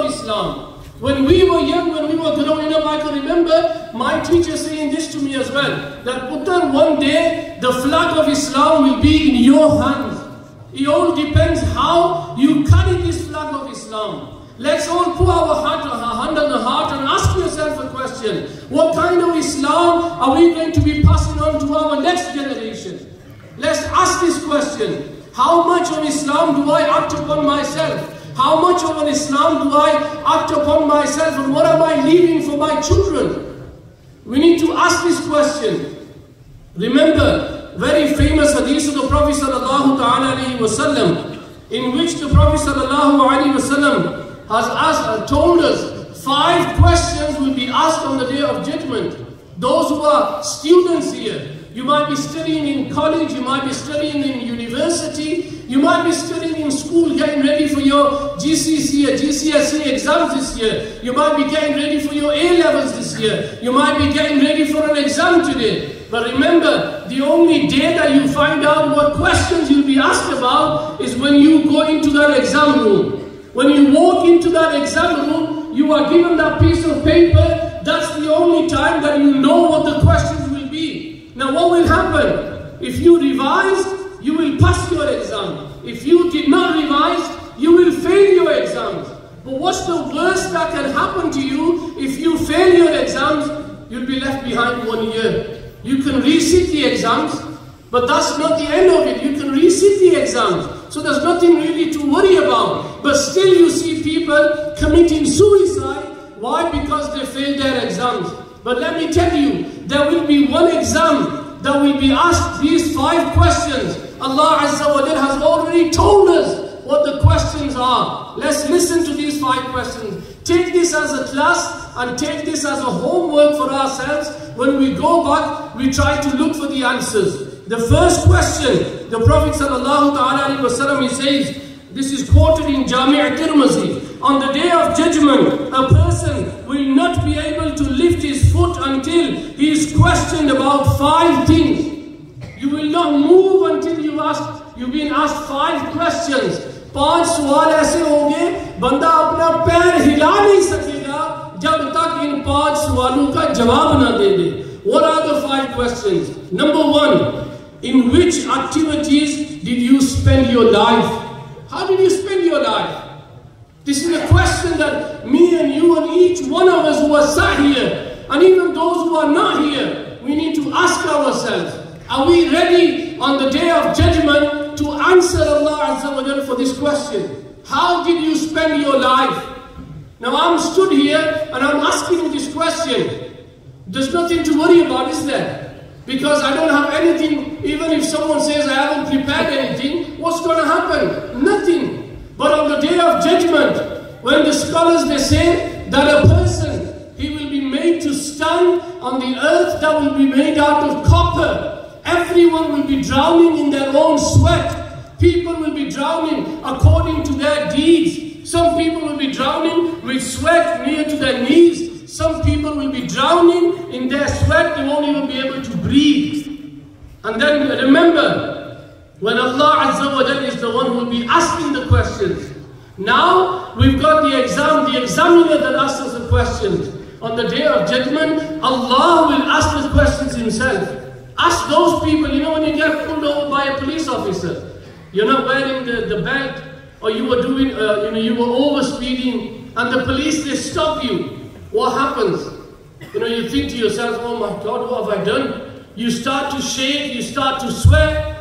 of Islam. When we were young, when we were growing up, I can remember my teacher saying this to me as well, that Putter, one day the flag of Islam will be in your hands. It all depends how you carry this flag of Islam. Let's all put our hand on the heart and ask yourself a question. What kind of Islam are we going to be passing on to our next generation? Let's ask this question. How much of Islam do I act upon myself? How much of an Islam do I act upon myself, and what am I leaving for my children? We need to ask this question. Remember, very famous hadith of the Prophet sallallahu alaihi wasallam, in which the Prophet sallallahu alaihi wasallam has told us 5 questions will be asked on the day of judgment. Those who are students here, you might be studying in college, you might be studying in university, you might be studying in school, getting ready for your GCSE or GCSE exams this year. You might be getting ready for your A-levels this year. You might be getting ready for an exam today. But remember, the only day that you find out what questions you'll be asked about is when you go into that exam room. When you walk into that exam room, you are given that piece of paper. That's the only time that you know what the questions will be. Now what will happen? If you revise, you will pass your exam. If you did not revise, you will fail your exams. But what's the worst that can happen to you? If you fail your exams, you'll be left behind 1 year. You can resit the exams, but that's not the end of it. You can resit the exams. So there's nothing really to worry about. But still you see people committing suicide. Why? Because they failed their exams. But let me tell you, there will be one exam that will be asked these 5 questions. Allah Azza wa Jal has already told us what the questions are. Let's listen to these 5 questions. Take this as a class and take this as a homework for ourselves. When we go back, we try to look for the answers. The first question, the Prophet sallallahu alaihi wasallam, he says, this is quoted in Jami' Tirmizi, on the day of judgment, a person will not be able to lift his foot until he is questioned about 5 things. You will not move until you've been asked 5 questions. 5 सवाल ऐसे होंगे, बंदा अपना पैर हिला नहीं सकेगा जब तक इन 5 सवालों का जवाब ना दे दे. What are the 5 questions? Number 1, in which activities did you spend your life? How did you spend your life? This is a question that me and you and each one of us who are sat here, and even those who are not here, we need to ask ourselves, are we ready on the day of judgment to answer Allah Azza wa Jal for this question? How did you spend your life? Now I'm stood here and I'm asking you this question. There's nothing to worry about, is there? Because I don't have anything. Even if someone says I haven't prepared anything, what's going to happen? Nothing. But on the day of judgment, when the scholars, they say that a person, he will be made to stand on the earth that will be made out of copper. Everyone will be drowning in their own sweat. People will be drowning according to their deeds. Some people will be drowning with sweat near to their knees. Some people will be drowning in their sweat. They won't even be able to breathe. And then remember, when Allah Azza wa Jal is the one who will be asking the questions. Now we've got the examiner that asks us the questions. On the day of judgment, Allah will ask the questions himself. Ask those people, you know, when you get pulled over by a police officer, you're not wearing the belt, or you were doing, you were over speeding, and the police, they stop you. What happens? You think to yourself, oh my God, what have I done? You start to shake, you start to sweat.